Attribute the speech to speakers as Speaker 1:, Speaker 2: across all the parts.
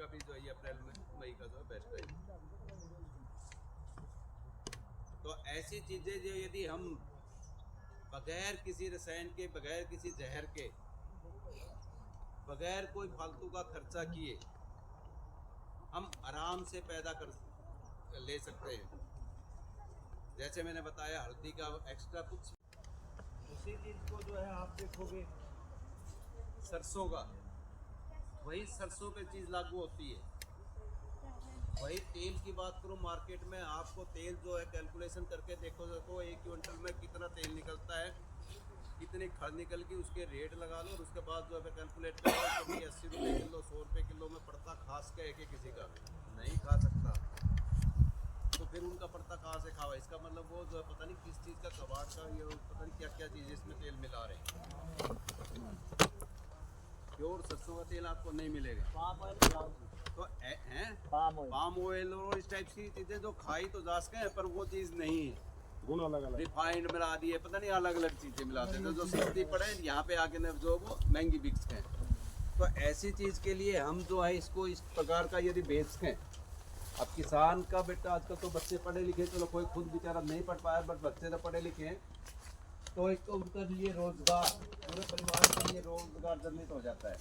Speaker 1: इसका भी जो है अप्रैल में मई का जो है बेस्ट है। तो ऐसी चीज़ें जो यदि हम बगैर किसी रसायन के, बगैर किसी जहर के, बगैर कोई फालतू का खर्चा किए हम आराम से पैदा कर ले सकते हैं। जैसे मैंने बताया हल्दी का एक्स्ट्रा कुछ, उसी चीज़ को जो है आप देखोगे सरसों का, वही सरसों पे चीज़ लागू होती है। वही तेल की बात करूँ, मार्केट में आपको तेल जो है कैलकुलेशन करके देखो तो 1 क्विंटल में कितना तेल निकलता है, कितनी खड़ निकल की, उसके रेट लगा लो और उसके बाद जो है कैलकुलेट करो कभी 80 रुपये किलो, 100 रुपये किलो में पड़ता खास के एक किसी का नहीं खा सकता, तो फिर उनका पड़ता कहाँ से खावा। इसका मतलब वो जो है पता नहीं किस चीज़ का कबाड़ का, ये पता नहीं क्या क्या चीज़ इसमें तेल मिला रहे हैं। प्योर सरसों का तेल आपको नहीं मिलेगा। तो हैं पाम ऑयल और इस टाइप की चीज़ें जो खाई तो जा सके, पर वो चीज़ नहीं है।
Speaker 2: गुण अलग अलग,
Speaker 1: रिफाइंड मिला दिए, पता नहीं अलग अलग चीज़ें मिलाते हैं जो सस्ती पड़े यहाँ पे आके न जो वो महंगी बिकते हैं। तो ऐसी चीज़ के लिए हम जो है इसको इस प्रकार का यदि बेचते हैं, अब किसान का बेटा आजकल तो बच्चे पढ़े लिखे, चलो कोई खुद बेचारा नहीं पढ़ पाया, बट बच्चे तो पढ़े लिखे हैं, तो एक तो उनके लिए रोजगार, पूरे परिवार के लिए रोजगार जनित हो जाता है।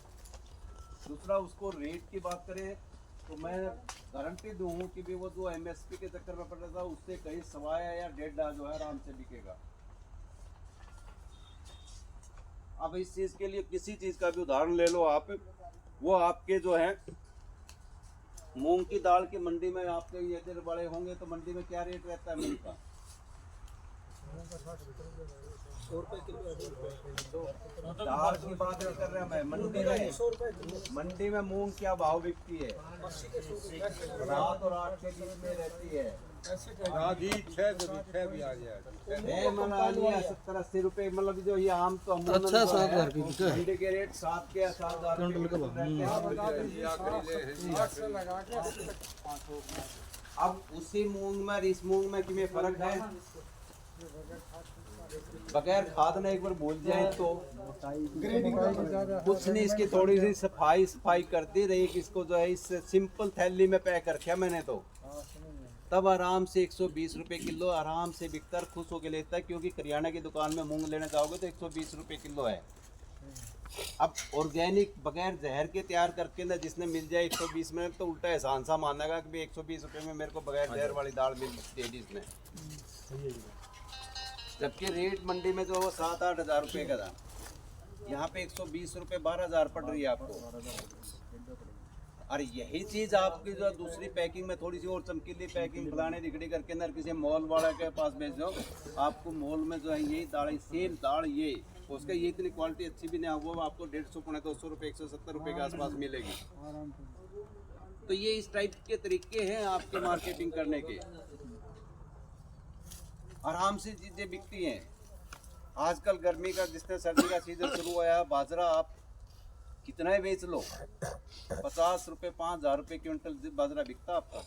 Speaker 1: दूसरा उसको रेट की बात करें तो मैं गारंटी दूँ कि भी वो जो एमएसपी के चक्कर में पड़ रहा था उससे कहीं सवाया या 1.5 जो है आराम से बिकेगा। अब इस चीज़ के लिए किसी चीज़ का भी उदाहरण ले लो आप, वो आपके जो है मूंग की दाल की मंडी में आपके ये दिन बड़े होंगे तो मंडी में क्या रेट रहता है मूंग का? 100 रुपये किलो। दाल की बात नहीं कर रहा मैं, मंडी में मूंग क्या भाव बिकती है? 7 और 8 के बीच में रहती है।
Speaker 2: 6 भी आ गया,
Speaker 1: 70-80 रुपए, मतलब जो ये आम तो
Speaker 3: अच्छा 7,000 की
Speaker 1: मंडी के रेट 7 के 7,000। अब उसी मूंग में और इस मूंग में कितने फर्क है? बगैर खाद में एक बार भूल जाए तो कुछ नहीं, इसकी थोड़ी सी सफाई करती रही कि इसको जो है इस सिंपल थैली में पैक रखा मैंने, तो तब आराम से 120 रुपये किलो आराम से बिकता, खुश होकर लेता है। क्योंकि करियाना की दुकान में मूंग लेने जाओगे तो 120 रुपये किलो है। अब ऑर्गेनिक बगैर जहर के तैयार करके ना जिसने मिल जाए 120 में, तो उल्टा एहसान सा मानेगा कि भाई 120 रुपये में मेरे को बगैर जहर वाली दाल मिल सकती है जिसने, जबकि रेट मंडी में जो वो 7-8 हज़ार रुपये का था, यहाँ पे 120 रुपये 12,000 पड़ रही है आपको। और यही चीज़ आपकी जो दूसरी पैकिंग में थोड़ी सी और चमकीली पैकिंग फलाने दिखड़ी करके ना किसी मॉल वाला के पास भेज दो, आपको मॉल में जो है यही दाल, सेम दाल ये, उसका ये इतनी क्वालिटी अच्छी भी नहीं, वो आपको 150-200 रुपये 170 रुपये के आसपास मिलेगी। तो ये इस टाइप के तरीके हैं आपके मार्केटिंग करने के, आराम से चीज़ें बिकती हैं। आजकल गर्मी का जिस तरह सर्दी का सीजन शुरू हुआ, बाजरा आप कितना ही बेच लो, 50 रुपये 5,000 रुपये क्विंटल बाजरा बिकता आपका।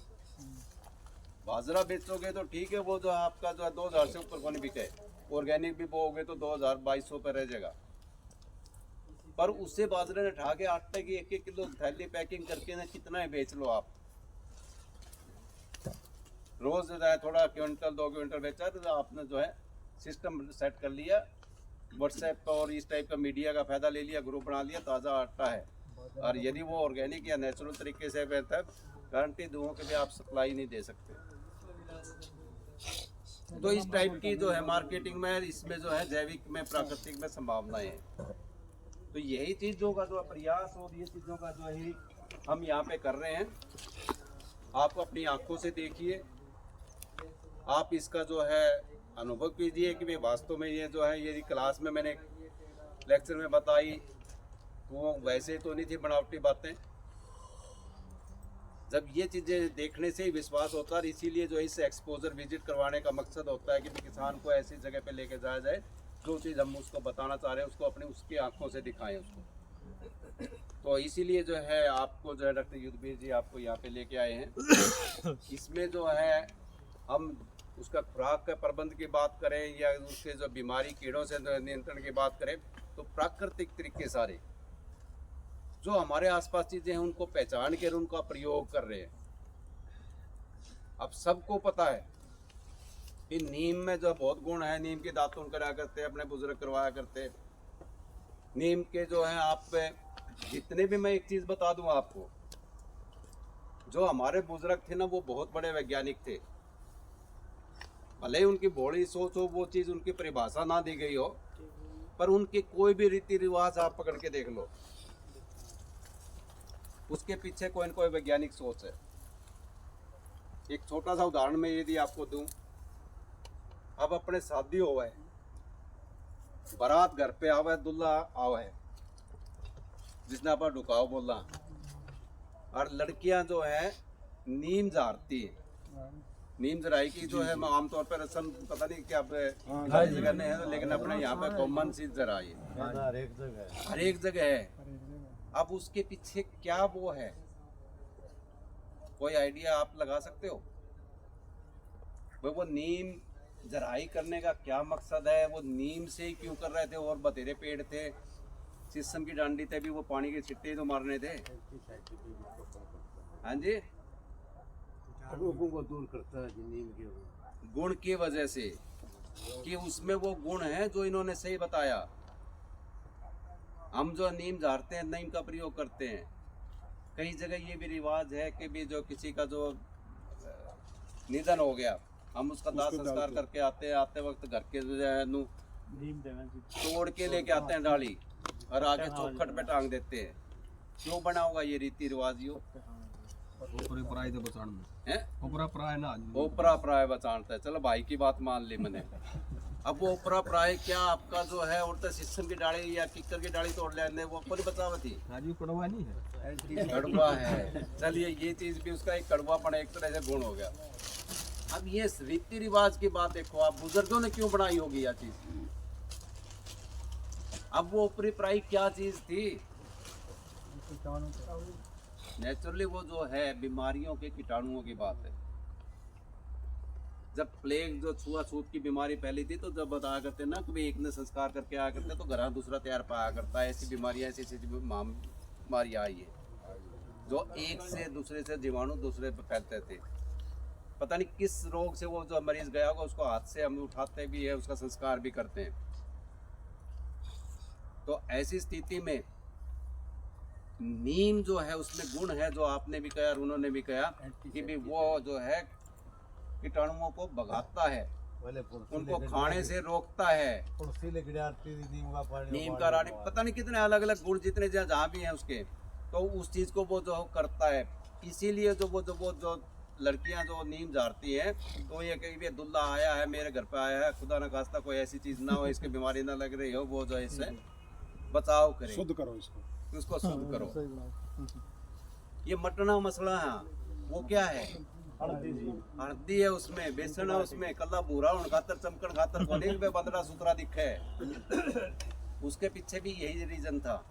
Speaker 1: बाजरा बेचोगे तो ठीक है, वो जो आपका जो है 2,000 से ऊपर को नहीं बिके। ऑर्गेनिक भी बोओगे तो 2,000-2,200 पर रह जाएगा, पर उससे बाजरे ने उठा के आटे की 1-1 किलो थैली पैकिंग करके ना कितना ही बेच लो आप। रोज जो है थोड़ा क्विंटल 2 क्विंटल बेचा तो आपने जो है सिस्टम सेट कर लिया व्हाट्सएप का और इस टाइप का मीडिया का फ़ायदा ले लिया, ग्रुप बना लिया, ताज़ा आटा है। और यदि वो ऑर्गेनिक या नेचुरल तरीके से बेहतर, गारंटी दूँ कि भी आप सप्लाई नहीं दे सकते। तो इस टाइप की जो है मार्केटिंग में, इसमें जो है जैविक में, प्राकृतिक में संभावनाएं हैं। तो यही चीज़ों का जो प्रयास और ये चीज़ों का जो है हम यहाँ पे कर रहे हैं। आप अपनी आंखों से देखिए, आप इसका जो है अनुभव कीजिए कि भाई वास्तव में ये जो है, ये क्लास में मैंने लेक्चर में बताई तो वो वैसे तो नहीं थी बनावटी बातें। जब ये चीज़ें देखने से ही विश्वास होता है, इसीलिए जो इस एक्सपोजर विजिट करवाने का मकसद होता है कि किसान को ऐसी जगह पे लेके जाया जाए, जो चीज़ हम उसको बताना चाह रहे हैं उसको अपनी उसकी आंखों से दिखाएं उसको। तो इसीलिए जो है आपको जो है डॉक्टर युद्धवीर जी आपको यहाँ पे लेके आए हैं। इसमें जो है हम उसका खुराक का प्रबंध की बात करें या उसके जो बीमारी कीड़ों से नियंत्रण की बात करें, तो प्राकृतिक तरीके सारे जो हमारे आसपास चीजें हैं उनको पहचान कर उनका प्रयोग कर रहे हैं। अब सबको पता है कि नीम में जो बहुत गुण है, नीम के दातुन करा करते, अपने बुजुर्ग करवाया करते। नीम के जो है आप जितने भी, मैं एक चीज बता दूं आपको, जो हमारे बुजुर्ग थे ना वो बहुत बड़े वैज्ञानिक थे। भले ही उनकी बड़ी सोच हो, वो चीज उनकी परिभाषा ना दी गई हो, पर उनके कोई भी रीति रिवाज आप पकड़ के देख लो, उसके पीछे कोई न कोई वैज्ञानिक सोच है। एक छोटा सा उदाहरण मैं यदि आपको दूं, अब अपने शादी हुआ है, बारात घर पे आवा है, दूल्हा आवा है, जिसने आप ढुकाव बोला, और लड़कियां जो है नीम झाड़ती है। नीम जराई की जो है आमतौर पर रस्म पता नहीं क्या सारी जगह नहीं है, लेकिन अपने यहाँ पे कॉमन सी जराई है, हर एक जगह है। अब उसके पीछे क्या वो है, कोई आइडिया आप लगा सकते हो? वो नीम जराई करने का क्या मकसद है, वो नीम से ही क्यों कर रहे थे? और बतेरे पेड़ थे, शीशम की डांडी थे भी, वो पानी के छिट्टे तो मारने थे। हाँ जी,
Speaker 2: रोगों को दूर करता है नीम के
Speaker 1: गुण की वजह से, कि उसमें वो गुण है जो इन्होंने सही बताया। हम जो नीम झाड़ते हैं, नीम का प्रयोग करते हैं। कई जगह ये भी रिवाज है कि भी जो किसी का जो निधन हो गया, हम उसका दाह संस्कार करके आते वक्त घर के जो है तोड़ के लेके आते हैं डाली, और आगे चौखट पे टांग देते हैं। क्यों बना होगा ये रीति रिवाज? यो ओपरा प्राय बचाता है। चलो भाई की बात मान ली मैंने। अब वो ओपरा प्राय क्या आपका जो है उड़ता शीशम की डाली या किक्कर की डाली तोड़ लेने, वो पूरी बचावती कड़वा नहीं है, कड़वा है। चलिए ये चीज भी उसका एक कड़वापन एक तरह से गुण हो गया। अब ये रीति रिवाज की बात देखो आप, बुजुर्गों ने क्यों बनाई होगी यह चीज? अब वो ऊपरी प्राय क्या चीज थी? नेचुरली वो जो है बीमारियों के कीटाणुओं की बात है। जब प्लेग जो छुआछूत की बीमारी फैली थी, तो जब बताया करते ना कि एक ने संस्कार करके आया करते तो घर दूसरा तैयार पाया करता है। ऐसी बीमारियां, ऐसी बीमारियां आई है जो एक से दूसरे से जीवाणु दूसरे पे फैलते थे। पता नहीं किस रोग से वो जो मरीज गया होगा, उसको हाथ से हम उठाते भी है, उसका संस्कार भी करते हैं। तो ऐसी स्थिति में नीम जो है उसमें गुण है, जो आपने भी कहा और उन्होंने भी कहा, कि भी वो जो है कीटाणुओं को भगाता है, उनको खाने से रोकता है। नीम का राड़ी, पता नहीं कितने अलग अलग गुण जितने जहाँ भी हैं उसके, तो उस चीज को वो जो करता है। इसीलिए जो लड़कियां जो नीम झाड़ती हैं, तो ये कहीं दुल्हा आया है मेरे घर पे आया है, खुदा न खास्ता कोई ऐसी चीज ना हो, इसकी बीमारी ना लग रही हो, वो जो इससे बचाव करे,
Speaker 2: शुद्ध करो
Speaker 1: उसको शुद्ध करो। ये मटना मसला है, वो क्या है? हल्दी है उसमें, बेसन है उसमें, कला भूरा उन खातर चमकन खातर बोले में बंदरा सुथरा दिखे। उसके पीछे भी यही रीजन था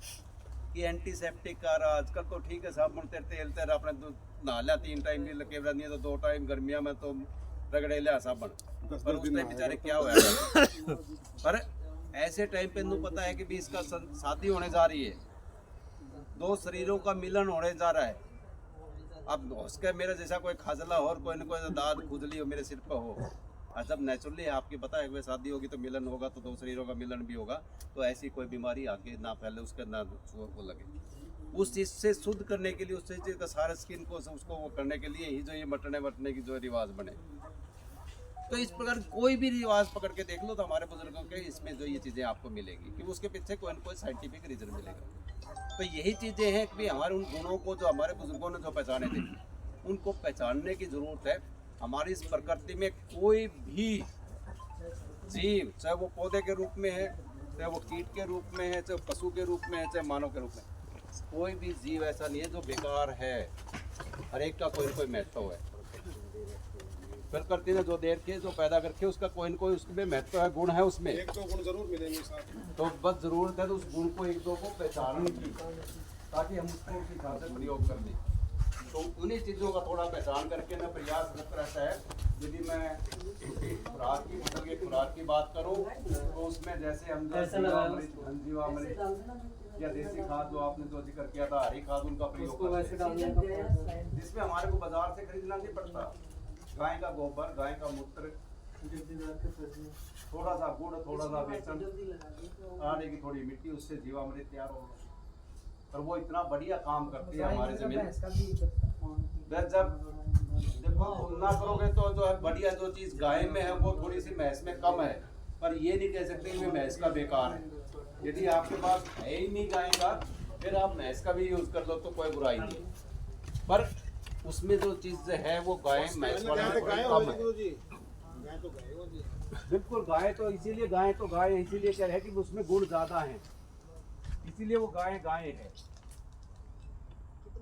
Speaker 1: कि एंटीसेप्टिक आ रहा। आजकल तो ठीक है, साबुन तेल तेरा अपने नहा लिया, 3 टाइम भी लगे नहीं तो 2 टाइम गर्मियों में तो रगड़े लिया साबुन, पर उस टाइम बेचारे क्या हुआ। पर ऐसे टाइम पे इन्हें पता है कि भी इसका शादी होने जा रही है, 2 शरीरों का मिलन होने जा रहा है। अब उसके मेरे जैसा कोई खाजला हो और कोई न कोई दाद खुजली हो मेरे सिर पर हो, और जब नेचुरली आपकी पता है कि शादी होगी तो मिलन होगा, तो 2 शरीरों का मिलन भी होगा, तो ऐसी कोई बीमारी आगे ना फैले, उसके ना वो लगे। उस चीज़ से शुद्ध करने के लिए, उस चीज़ का सारे स्किन को उसको वो करने के लिए ही जो ये मटने की जो रिवाज बने। तो इस प्रकार कोई भी रिवाज पकड़ के देख लो तो हमारे बुजुर्गों के इसमें जो ये चीज़ें आपको मिलेगी कि उसके पीछे कोई न कोई साइंटिफिक रीजन मिलेगा। तो यही चीज़ें हैं कि हमारे उन गुणों को जो हमारे बुजुर्गों ने जो पहचाने थे, उनको पहचानने की ज़रूरत है। हमारी इस प्रकृति में कोई भी जीव, चाहे वो पौधे के रूप में है, चाहे वो कीट के रूप में है, चाहे पशु के रूप में है, चाहे मानव के रूप में, कोई भी जीव ऐसा नहीं है जो बेकार है। हर एक का कोई न कोई महत्व है। प्रकृति ने जो देर के जो पैदा करके उसका कोई न कोई उसमें महत्व है, गुण है उसमें।
Speaker 2: 1-2 गुण जरूर मिलेंगे साथ।
Speaker 1: तो बस जरूरत है तो उस गुण को 1-2 को पहचानने की, ताकि हम उसको उस हिसाब से प्रयोग कर लें। तो उन्हीं चीज़ों का थोड़ा पहचान करके मैं प्रयास करता रहता है। यदि मैं खुराक की मतलब खुराक की बात करूँ तो उसमें जैसे हम जीवामृत या देसी खाद जो आपने जो जिक्र किया था, हरी खाद, उनका प्रयोग
Speaker 2: उसको वैसे
Speaker 1: करते हैं,
Speaker 2: डालने का फायदा है।
Speaker 1: जिसमें हमारे को बाजार से खरीदना नहीं पड़ता। गाय का गोबर, गाय का मूत्र, थोड़ा सा गुड़, थोड़ा सा बेसन, आटे की थोड़ी मिट्टी, उससे जीवामृत तैयार होगा। और वो इतना बढ़िया काम करती है हमारे जमीन। जब देखो तुलना करोगे तो जो है बढ़िया जो चीज गाय में है वो थोड़ी सी भैंस में कम है, पर ये नहीं कह सकते कि भैंस का बेकार है। यदि आपके पास है ही नहीं गाय का, फिर आप भैंस का भी यूज कर लो तो कोई बुराई नहीं, पर उसमें जो चीज है वो गाय भैंस वाले में थोड़ी कम है। बिल्कुल, गाय तो इसीलिए गाय इसीलिए कह रहे हैं कि उसमें गुण ज्यादा है, इसीलिए वो गाय है।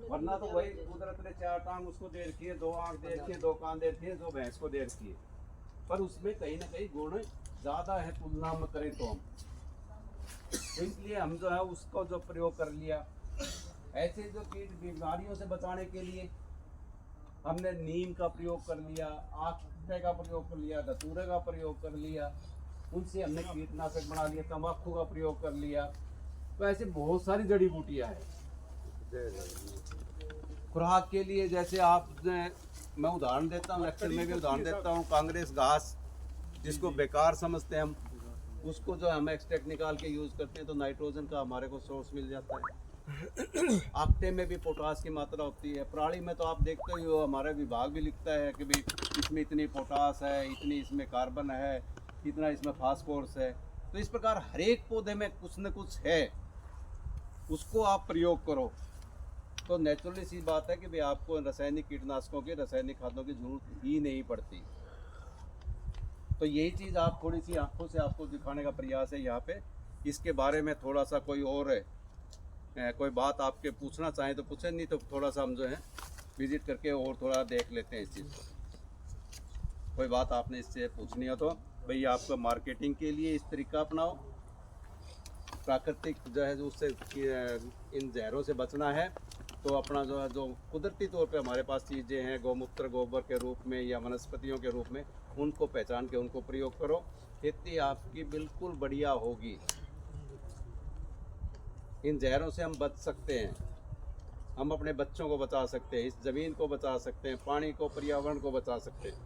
Speaker 1: वरना तो वही कुदरत ने 4 टांग उसको दे रखी है, 2 आंख दे रखी है, 2 कान दे रखी है, जो भैंस को दे रखी है, पर उसमें कहीं ना कहीं गुण ज्यादा है तुलना में करें तो हम, तो इसलिए हम जो है उसको जो प्रयोग कर लिया। ऐसे जो कीट बीमारियों से बचाने के लिए हमने नीम का प्रयोग कर लिया, आखटे का प्रयोग कर लिया, धतूरे का प्रयोग कर लिया, उनसे हमने कीटनाशक बना लिया, तंबाकू का प्रयोग कर लिया। तो ऐसे बहुत सारी जड़ी बूटियां हैं खुराक के लिए। जैसे मैं उदाहरण देता हूँ, लेक्चर में भी उदाहरण देता हूँ, कांग्रेस घास जिसको बेकार समझते हैं हम, उसको जो हम एक्सट्रैक्ट निकाल के यूज़ करते हैं तो नाइट्रोजन का हमारे को सोर्स मिल जाता है। आटे में भी पोटास की मात्रा होती है। पराली में तो आप देखते ही हो, हमारा विभाग भी लिखता है कि भाई इसमें इतनी पोटास है, इतनी इसमें कार्बन है, इतना इसमें फास्फोरस है। तो इस प्रकार हर एक पौधे में कुछ न कुछ है, उसको आप प्रयोग करो तो नेचुरली सी बात है कि भाई आपको रासायनिक कीटनाशकों की, रासायनिक खादों की जरूरत ही नहीं पड़ती। तो यही चीज़ आप थोड़ी सी आंखों से आपको दिखाने का प्रयास है यहाँ पे। इसके बारे में थोड़ा सा कोई और कोई बात आपके पूछना चाहें तो पूछें, नहीं तो थोड़ा सा हम जो है विजिट करके और थोड़ा देख लेते हैं इस चीज़ को। कोई बात आपने इससे पूछनी हो तो भाई आपको मार्केटिंग के लिए इस तरीका अपनाओ, प्राकृतिक जो है जो उससे इन जहरों से बचना है तो अपना जो है जो कुदरती तौर पे हमारे पास चीज़ें हैं गौमूत्र गोबर के रूप में या वनस्पतियों के रूप में, उनको पहचान के उनको प्रयोग करो। खेती आपकी बिल्कुल बढ़िया होगी। इन जहरों से हम बच सकते हैं, हम अपने बच्चों को बचा सकते हैं, इस ज़मीन को बचा सकते हैं, पानी को, पर्यावरण को बचा सकते हैं।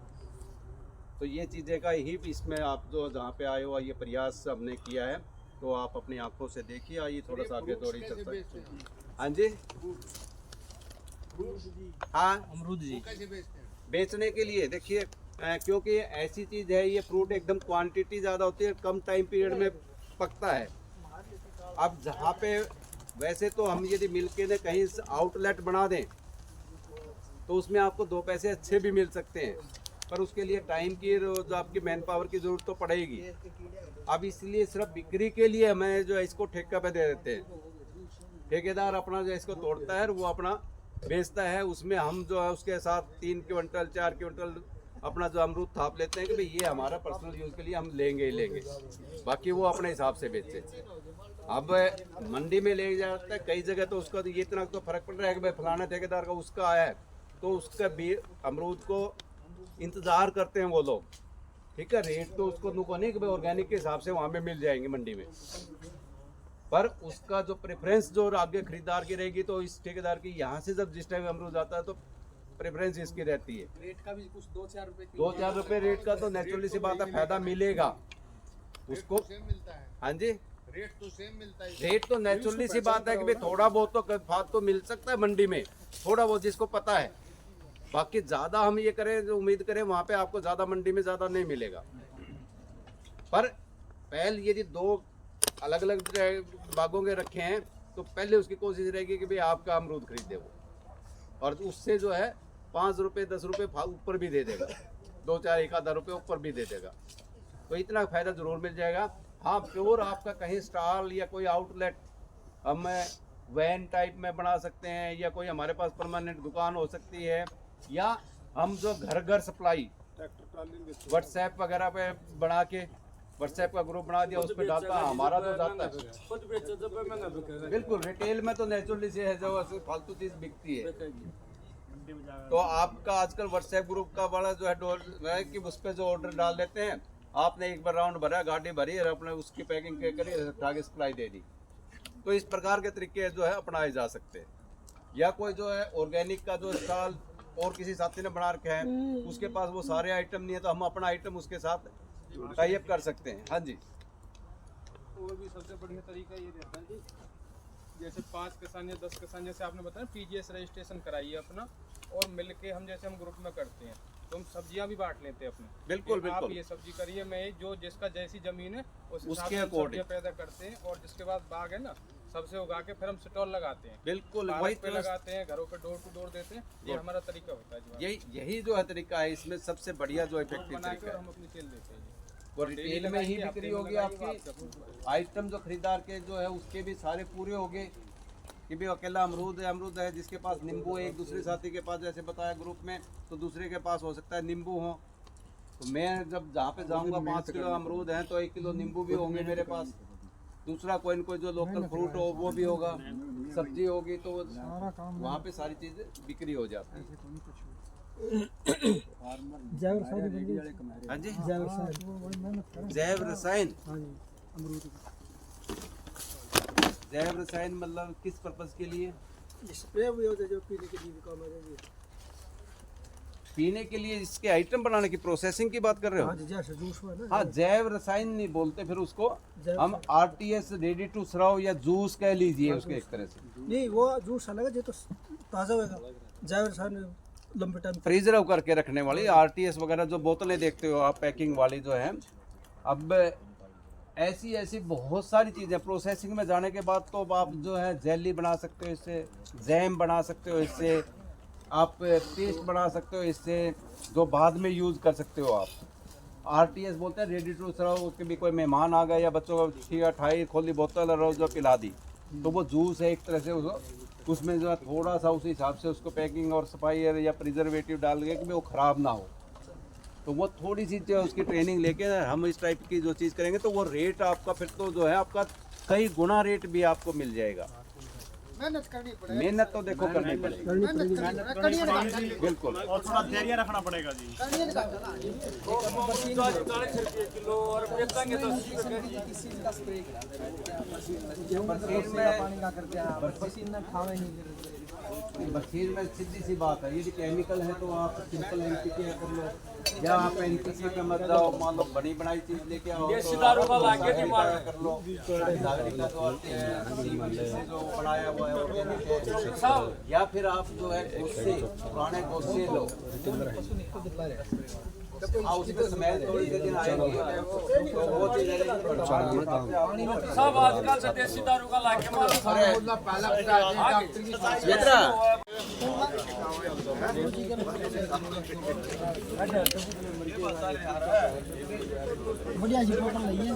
Speaker 1: तो ये चीज़ें का ही इसमें आप जो जहाँ पे आए हो ये प्रयास हमने किया है, तो आप अपनी आंखों से देखिए। आइए थोड़ा सा आगे थोड़ी चर्चा। हाँ जी, हाँ
Speaker 3: अमरूद जी
Speaker 1: बेचने के लिए देखिए, क्योंकि ये ऐसी चीज़ है, ये फ्रूट एकदम क्वांटिटी ज़्यादा होती है, कम टाइम पीरियड में पकता है। अब जहाँ पे वैसे तो हम यदि मिलके ने कहीं आउटलेट बना दें तो उसमें आपको 2 पैसे अच्छे भी मिल सकते हैं, पर उसके लिए टाइम की जो आपकी मैन पावर की ज़रूरत तो पड़ेगी। अब इसलिए सिर्फ बिक्री के लिए हमें जो है इसको ठेका पे दे देते हैं। ठेकेदार अपना जो इसको तोड़ता है वो अपना बेचता है, उसमें हम जो है उसके साथ 3 क्विंटल 4 क्विंटल अपना जो अमरूद थाप लेते हैं कि भाई ये हमारा पर्सनल यूज़ के लिए हम लेंगे ही लेंगे, बाकी वो अपने हिसाब से बेचते। अब मंडी में ले जाता है कई जगह, तो उसका तो ये इतना तो फर्क पड़ रहा है कि भाई फलाना ठेकेदार का उसका आया है, तो उसका भी अमरूद को इंतज़ार करते हैं वो लोग। ठीक है, रेट तो उसको नुको नहीं कि भाई ऑर्गेनिक के हिसाब से वहाँ पे मिल जाएंगे मंडी में, पर उसका जो प्रेफरेंस जो आगे खरीदार की रहेगी, तो इस ठेकेदार की यहाँ से जब जिस टाइम अमरूद आता है तो प्रेफरेंस इसकी रहती है।
Speaker 3: रेट का भी कुछ 2-4 रुपए
Speaker 1: 2-4 रुपये रेट का तो नेचुरली सी बात है फायदा मिलेगा उसको। हाँ जी,
Speaker 3: रेट तो सेम मिलता है।
Speaker 1: रेट तो नेचुरली सी बात है कि भाई थोड़ा बहुत तो फायदा तो मिल सकता है मंडी में, थोड़ा बहुत जिसको पता है। बाकी ज़्यादा हम ये करें जो उम्मीद करें वहाँ पे आपको ज़्यादा मंडी में ज़्यादा नहीं मिलेगा। पर पहले यदि 2 अलग अलग बागों के रखे हैं तो पहले उसकी कोशिश रहेगी कि भाई आपका अमरूद खरीदे वो, और उससे जो है 5 रुपये 10 रुपये ऊपर भी दे देगा, 2-4 1 आधा रुपये ऊपर भी दे देगा, तो इतना फ़ायदा ज़रूर मिल जाएगा। हाँ, प्योर आपका कहीं स्टॉल या कोई आउटलेट हम वैन टाइप में बना सकते हैं, या कोई हमारे पास परमानेंट दुकान हो सकती है, या हम जो घर घर सप्लाई व्हाट्सएप वगैरह पे बना के व्हाट्सएप का ग्रुप बना दिया, उस पर डालता है, हमारा तो जाता है। बिल्कुल, रिटेल में तो नेचुरली से है जो फालतू चीज़ बिकती है। तो आपका आजकल व्हाट्सएप ग्रुप का बड़ा जो है कि उस पर जो ऑर्डर डाल देते हैं, आपने एक बार राउंड भरा, गाड़ी भरी और अपने उसकी पैकिंग करी, उठा के सप्लाई दे दी, तो इस प्रकार के तरीके जो है अपनाए जा सकते हैं। या कोई जो है ऑर्गेनिक का जो स्टॉल और किसी साथी ने बना रखे हैं, उसके पास वो सारे आइटम नहीं है, तो हम अपना आइटम उसके साथ टाई अप कर सकते हैं। हाँ जी।
Speaker 3: और भी सबसे बढ़िया तरीका ये रहता है जी, जैसे 5 किसान या 10 किसान, जैसे आपने बताया पीजीएस रजिस्ट्रेशन कराइए अपना, और मिलके हम जैसे हम ग्रुप में करते हैं तो हम सब्जियां भी बांट लेते हैं अपने।
Speaker 1: बिल्कुल
Speaker 3: कि आप
Speaker 1: बिल्कुल।
Speaker 3: ये सब्जी करिए, मैं जो जिसका जैसी जमीन है उस हिसाब
Speaker 1: उसके
Speaker 3: से हम
Speaker 1: according।
Speaker 3: सब्जियां पैदा करते हैं, और जिसके बाद बाग है ना, सबसे उगा के फिर हम स्टॉल लगाते हैं।
Speaker 1: बिल्कुल
Speaker 3: पार्क
Speaker 1: वही
Speaker 3: पे
Speaker 1: तो,
Speaker 3: लगाते हैं, घरों पे डोर टू डोर देते हैं। ये हमारा तरीका होता है जी।
Speaker 1: यही जो है तरीका है, इसमें सबसे बढ़िया जो इफेक्टिव
Speaker 3: बना के
Speaker 1: तरीका
Speaker 3: और
Speaker 1: है
Speaker 3: हम अपनी सेल देते हैं जी।
Speaker 1: वो रिटेल में ही बिक्री होगी आपकी। आइटम जो खरीदार के जो है उसके भी सारे पूरे हो गए कि भी अकेला अमरूद है, जिसके पास नींबू है, एक दूसरे साथी के पास जैसे बताया ग्रुप में, तो दूसरे के पास हो सकता है नींबू हो। तो मैं जब जहाँ पे जाऊँगा 5 किलो अमरूद है तो 1 किलो नींबू भी होंगे मेरे पास। दूसरा कोई न कोई जो लोकल फ्रूट हो वो भी होगा, सब्जी होगी, तो वहाँ पे सारी चीज़ें बिक्री हो जाती है। हाँ जी, जैव रसायन। जैव रसायन मतलब किस पर्पस के लिए?
Speaker 4: स्प्रे भी होता है जो पीने के लिए भी काम आ जाएगी।
Speaker 1: पीने के लिए इसके आइटम बनाने की प्रोसेसिंग की बात कर रहे हो?
Speaker 4: हाँ जी, जैसे जूस हुआ ना।
Speaker 1: हाँ, जैव रसायन नहीं बोलते फिर उसको,
Speaker 4: जैव
Speaker 1: हम आरटीएस रेडी टू सर्व या जूस कह लीजिए उसके एक तरह से।
Speaker 4: नहीं, वो जूस अलग है जो तो ताज़ा होगा। जैव रसायन लंबे टाइम
Speaker 1: प्रिजर्व करके रखने वाली आरटीएस वगैरह जो बोतलें देखते हो आप पैकिंग वाली जो है, अब ऐसी बहुत सारी चीज़ें प्रोसेसिंग में जाने के बाद तो आप जो है जेली बना सकते हो इससे, जैम बना सकते हो इससे, आप पेस्ट बना सकते हो इससे, जो बाद में यूज़ कर सकते हो आप। आरटीएस बोलते हैं रेडी टू सर्व। उसके भी कोई मेहमान आ गए या बच्चों को ठीक है ठाई खोली बोतल और जो पिला दी, तो वो जूस है एक तरह से, उसमें जो है थोड़ा सा उस हिसाब से उसको पैकिंग और सफाई या प्रिजर्वेटिव डाल के कि वो ख़राब ना हो। तो वो थोड़ी सी जो उसकी ट्रेनिंग लेके हम इस टाइप की जो चीज़ करेंगे तो वो रेट आपका फिर तो जो है आपका कई गुना रेट भी आपको मिल जाएगा।
Speaker 3: मेहनत करनी पड़ेगी।
Speaker 1: मेहनत तो देखो करनी पड़ेगी, बिल्कुल।
Speaker 5: और थोड़ा धैर्य रखना पड़ेगा जी।
Speaker 1: बखीर में सीधी सी बात है, यदि केमिकल है तो आप सिंपल एनपीके कर लो, या आप एनपीके पे मत जाओ, मान लो बनी बनाई चीज लेके आओ तो कर लो। नागरिक का जो आते हैं जो बनाया हुआ है organic है, या फिर आप जो है गोश्ते, पुराने गोश्ते लो। हाँ, उसकी तो स्मेल थोड़ी सी दिन आएगी तो वो चीज़ है,
Speaker 6: सब आजकल से देसी दारू का लाके
Speaker 1: मित्रा
Speaker 4: बढ़िया जी बोतल नहीं है।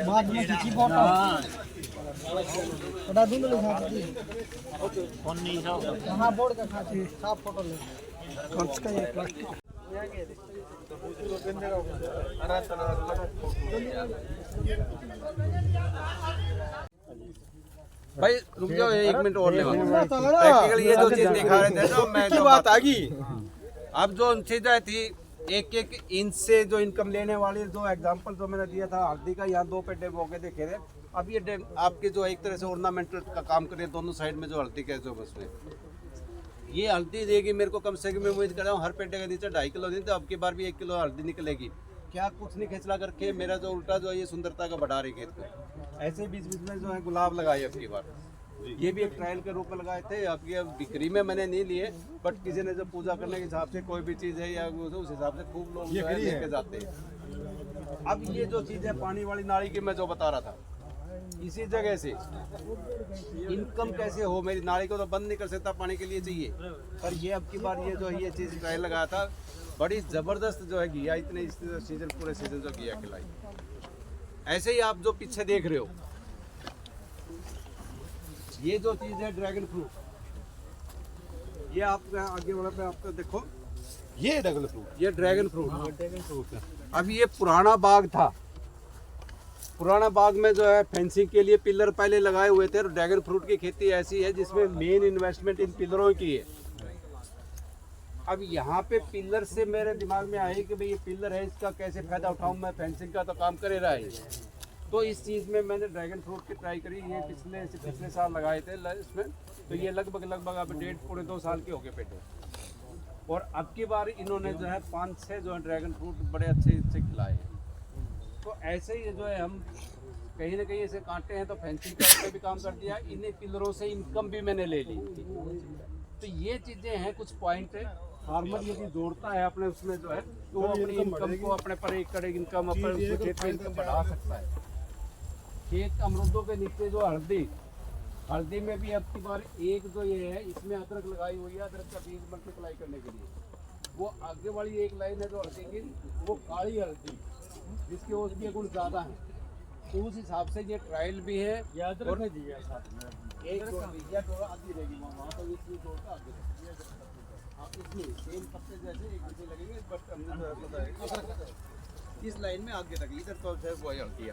Speaker 4: बाद में किसी बोतल बता दूंगा लिखा दी। हाँ, बोर्ड का खाते साफ फोटो ले कौन सा ये प्लास्टिक
Speaker 1: भाई रुक जाओ 1 मिनट और ले प्रैक्टिकल ये जो चीज दिखा रहे थे ना, मैं जो बात आ गई अब जो चीजें थी एक इंच से जो इनकम लेने वाली जो एग्जांपल जो मैंने दिया था हल्दी का, यहाँ 2 पेड्डे बोके देखे थे। अब ये आपके जो एक तरह से ऑर्नामेंटल का काम करे दोनों साइड में जो हल्दी के जो बस में ये हल्दी देगी मेरे को कम से कम, मैं उम्मीद कर रहा हूँ हर पेड्डे के नीचे 2.5 किलो नहीं तो अब की बार भी 1 किलो हल्दी निकलेगी। क्या कुछ नहीं खिंचला करके मेरा जो उल्टा जो है ये सुंदरता का बढ़ा रही खेत को। ऐसे बीच बीच में जो है गुलाब लगाए अब की बार, ये भी एक ट्रायल के रूप में लगाए थे। आपकी अब बिक्री में मैंने नहीं लिए, बट किसी ने जब पूजा करने के हिसाब से कोई भी चीज़ है या उस हिसाब से खूब लोग जो है लेके जाते हैं। अब ये जो चीज़ है पानी वाली नाली की मैं जो बता रहा था, इसी जगह से इनकम कैसे हो, मेरी नाली को तो बंद नहीं कर सकता, पानी के लिए चाहिए। पर ये अब की बार ये जो है ये चीज़ ट्रायल लगाया था, बड़ी ज़बरदस्त जो है घिया, इतने सीजन पूरे सीजन जो घिया खिलाई। ऐसे ही आप जो पीछे देख रहे हो ये जो चीज़ है ड्रैगन फ्रूट, ये आप आगे वाला पे आपका देखो,
Speaker 2: ये ड्रैगन फ्रूट,
Speaker 1: ये ड्रैगन फ्रूट है। अब ये पुराना बाग था, पुराना बाग में जो है फेंसिंग के लिए पिलर पहले लगाए हुए थे। और ड्रैगन फ्रूट की खेती ऐसी है जिसमें मेन इन्वेस्टमेंट इन पिलरों की है।
Speaker 2: अब यहाँ पे पिलर से मेरे दिमाग में आए कि भाई ये पिलर है, इसका कैसे फ़ायदा उठाऊँ मैं, फेंसिंग का तो काम करे रहा है। तो इस चीज़ में मैंने ड्रैगन फ्रूट की ट्राई करी। ये पिछले साल लगाए थे इसमें, तो ये लगभग अब 1.5-2 साल के हो गए पेटे। और अब की बार इन्होंने जो है 5-6 जो है ड्रैगन फ्रूट बड़े अच्छे खिलाए हैं। तो ऐसे ही जो है हम कहीं ना कहीं ऐसे कांटे हैं तो फेंसिंग का भी काम कर दिया, इन्हीं पिलरों से इनकम भी मैंने ले ली। तो ये चीज़ें हैं, कुछ पॉइंट है। फार्मर यदि जोड़ता है अपने उसमें जो है तो वो अपनी इनकम को अपने पर एकड़ इनकम अपने उसमें खेत में इनकम बढ़ा सकता है। खेत अमरूदों के नीचे जो हल्दी में भी अब की बार एक जो ये है इसमें अदरक लगाई हुई है, अदरक का बीज मल्टीप्लाई करने के लिए। वो आगे वाली एक लाइन है जो हल्दी की, वो काली हल्दी जिसके औषधीय गुण ज़्यादा हैं, तो उस हिसाब से ये ट्रायल भी है। और एक आधी रहेगी वहाँ तो इसमें जोड़ता आगे आप इसमें सेम पत्ते जैसे एक जैसे लगेंगे, बट हमने तो बताया इस लाइन में आगे तक इधर तो है वो हल्दी आ।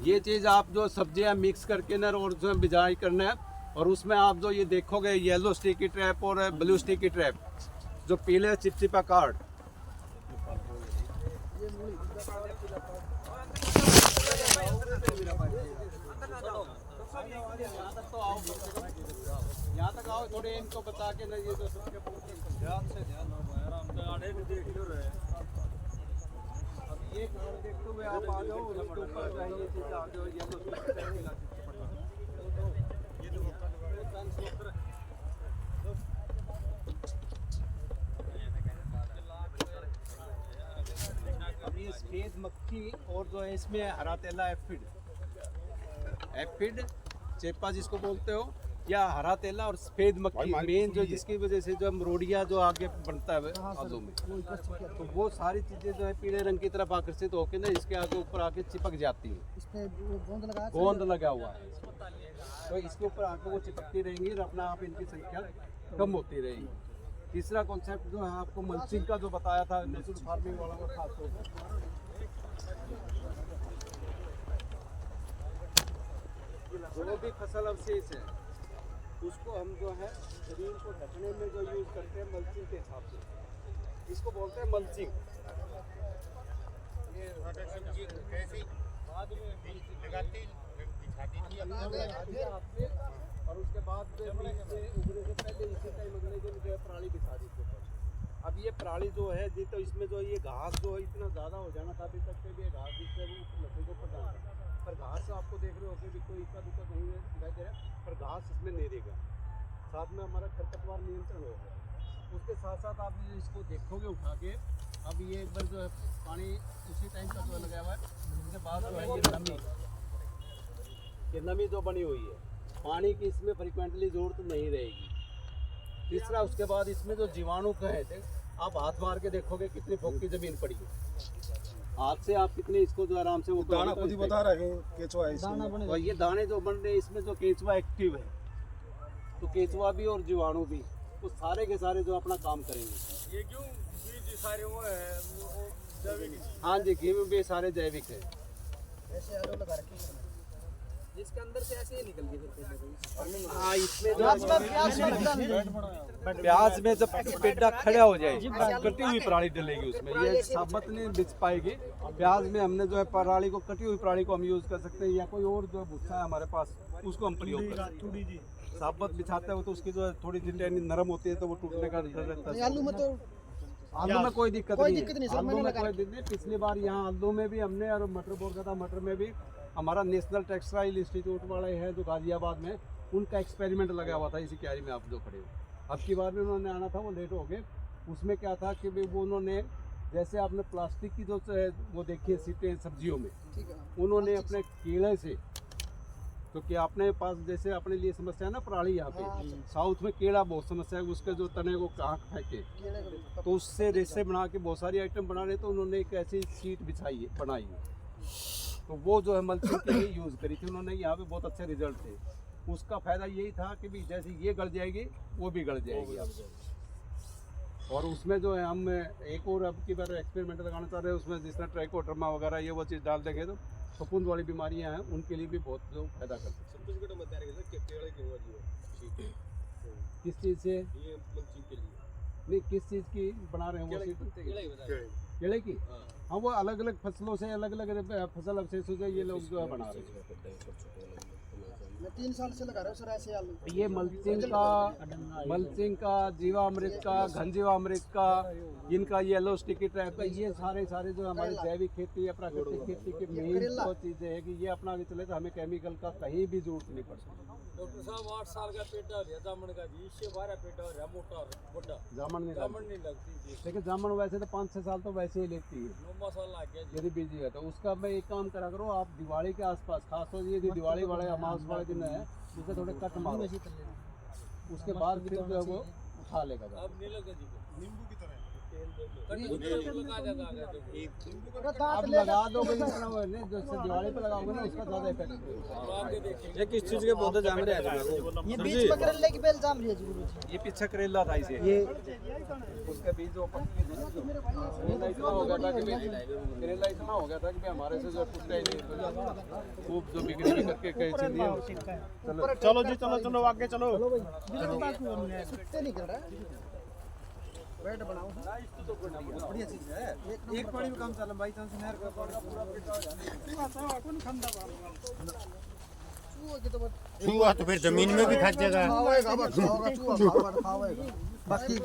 Speaker 2: ये चीज़ आप जो सब्जियां मिक्स करके ना और जो बिजाई करना है, और उसमें आप जो ये देखोगे येलो स्टिकी ट्रैप और ब्लू स्टिकी ट्रैप, जो पीले चिपचिपा कार्ड, यहाँ तक आओ थोड़े इनको बता के ना, ये जो ध्यान से अब ये कार्ड देखते हुए आप आ जाओ, उसके ऊपर चाहिए चीज़ आ जाओ, येलो अब ये सफेद मक्खी और जो है इसमें हरा तेला एफिड चेपा जिसको बोलते हो, या हरा तेला और सफेद मक्खी मेन जो जिसकी वजह से जो मरोड़िया जो आगे बनता है आलू में, तो वो सारी चीज़ें जो है पीले रंग की तरफ आकर्षित होकर ना इसके आगे ऊपर आके चिपक जाती है। गोंद लगा हुआ है, तो इसके ऊपर आके वो चिपकती रहेंगी और अपना आप इनकी संख्या कम होती रहेगी। तीसरा कॉन्सेप्ट जो है आपको मल्चिंग का जो बताया था नेचुरल फार्मिंग वाला, वो खास तौर पर जो भी फसल अवशेष है उसको हम जो है जमीन को ढकने में जो यूज़ करते हैं मल्चिंग के हिसाब से, इसको बोलते हैं मल्चिंग। ये बाद में लगाते और उसके बाद जमीन से उगने से पहले इसी टाइम अगले दिन जो है पराली बिछा दी इसके ऊपर। अब ये पराली जो है जी, तो इसमें जो ये घास जो है इतना ज़्यादा हो जाना था अभी तक के भी घास जिससे लकड़ी के ऊपर जाना, पर घास आपको देख रहे हो कि भी कोई इक्का दुक्का नहीं दिखाई दे रहा, पर घास इसमें नहीं रहेगा। साथ में हमारा खरपतवार नियंत्रण होगा। उसके साथ साथ आप इसको देखोगे उठा के, अब ये एक बार जो है पानी उसी टाइम का जो लगाया हुआ है, उसके बाद जो है ये नमी जो बनी हुई है, पानी की इसमें फ्रिक्वेंटली ज़रूरत नहीं रहेगी। तीसरा उसके बाद इसमें जो जीवाणु कहे थे, आप हाथ मार के देखोगे कितनी फोकी ज़मीन पड़ी है, हाथ से आप कितने इसको जो आराम से वो
Speaker 5: दाना खुद ही बता रहे हैं केचुआ है इसमें।
Speaker 2: और ये दाने जो बन रहे हैं इसमें जो केचुआ एक्टिव है, तो केचुआ भी और जीवाणु भी तो सारे के सारे जो अपना काम करेंगे।
Speaker 6: ये क्यों बीज सारे वो है वो जैविक?
Speaker 2: हाँ जी, घी में भी सारे जैविक है।
Speaker 4: जिसके अंदर से ऐसे ही निकल गई।
Speaker 2: हाँ, इसमें प्याज में जब पेड़ा खड़ा हो जाए कटी हुई पराली डलेगी उसमें, ये साबुत नहीं बिछ पाएगी। प्याज में हमने जो है पराली को, कटी हुई पराली को हम यूज़ कर सकते हैं, या कोई और जो भूसा है हमारे पास उसको हम प्रयोग कर सकते हैं। साबुत बिछाते हो तो उसकी जो है थोड़ी सी टहनी नरम होती है, तो वो टूटने का डर रहता है।
Speaker 4: आलू में तो
Speaker 2: आलू में कोई दिक्कत नहीं है, आलू में कोई दिक्कत नहीं। पिछली बार यहाँ आलू में भी हमने और मटर बोल रहा था, मटर में भी हमारा नेशनल टेक्सटाइल इंस्टीट्यूट वाले हैं जो गाजियाबाद में, उनका एक्सपेरिमेंट लगा हुआ था इसी क्यारी में आप जो खड़े हो। अब की बार में उन्होंने आना था, वो लेट हो गए। उसमें क्या था कि वो उन्होंने जैसे आपने प्लास्टिक की जो वो देखी है सीटें सब्जियों में, उन्होंने अपने कीड़े से, क्योंकि अपने पास जैसे अपने लिए समस्या है ना पराली, यहाँ पे साउथ में कीड़ा बहुत समस्या है, उसके जो तने को कहाँ फेंके, तो उससे रेसे बना के बहुत सारी आइटम बना रहे, तो उन्होंने एक ऐसी सीट बिछाई है, बनाई है, तो वो जो है मल्चिंग के लिए यूज़ करी थी उन्होंने। यहाँ पे बहुत अच्छे रिजल्ट थे। उसका फ़ायदा यही था कि भी जैसे ये गल जाएगी वो भी गल जाएगी। आप और उसमें जो है हम एक और अब की बार एक्सपेरिमेंट लगाना चाह रहे हैं, उसमें जिस तरह ट्राइकोडर्मा वगैरह ये वो चीज़ डाल देंगे तो फफूंद वाली बीमारियां हैं उनके लिए भी बहुत जो फायदा करते हैं। किस चीज़ से नहीं, किस चीज़ की बना रहे हैं वो केले की? हाँ, वो अलग अलग फसलों से अलग अलग फसल अवशेषों से ये लोग जो है बना रहे हैं।
Speaker 5: मैं 3 साल से लगा रहा हूँ सर ऐसे आलू।
Speaker 2: ये मल्चिंग का जीवामृत का घन जीवामृत का इनका येलो स्टिकी टाइप का ये सारे जो हमारी जैविक खेती या प्राकृतिक खेती की मेन तो चीज़ें है कि ये अपना के चले तो हमें केमिकल का कहीं भी जरूरत नहीं पड़ती।
Speaker 6: डॉक्टर साहब 8 साल का पेटा है जामन का जी, इससे 12 पेटा है मोटा बड़ा
Speaker 2: जामन
Speaker 6: नहीं लगती जी,
Speaker 2: लेकिन जामन वैसे तो 5-6 साल तो वैसे ही लेती है
Speaker 6: 9 साल लग गया जी।
Speaker 2: यदि बिजी है तो उसका मैं एक काम करा करो, आप दिवाली के आसपास खासतौर से यदि दिवाली वाले अमावस वाले दिन है उसे थोड़े कट मारो, उसके बाद फिर जो है वो उठा लेगा।
Speaker 6: अब नहीं लगा जी
Speaker 5: नींबू की तरह
Speaker 6: लगा जाता है
Speaker 2: आप लगा दो भाई, इतना वो नहीं जो दिवाली पे लगाओगे ना उसका ज़्यादा इफेक्ट है।
Speaker 3: ये किस चीज़ के पौधे जाम रहे हैं?
Speaker 5: ये बीच में करेले की बेल जाम रही है जी गुरु जी।
Speaker 2: ये पीछे करेला था इसे, ये उसके बीज जो पत्ती थे ना, करेला इतना हो गया था कि हमारे से जो टूटा ही नहीं, खूब जो बिक्री भी करके कहीं से दिए।
Speaker 5: चलो जी चलो आगे चलो। सुट्टे नहीं कर रहा है। बेड बनाओ बढ़िया चीज है। एक पानी में काम चला बाई चांस नहर का
Speaker 7: चूहा तो फिर जमीन में भी खा जाएगा।
Speaker 5: खाएगा बस खाएगा चूहा खाएगा बाकी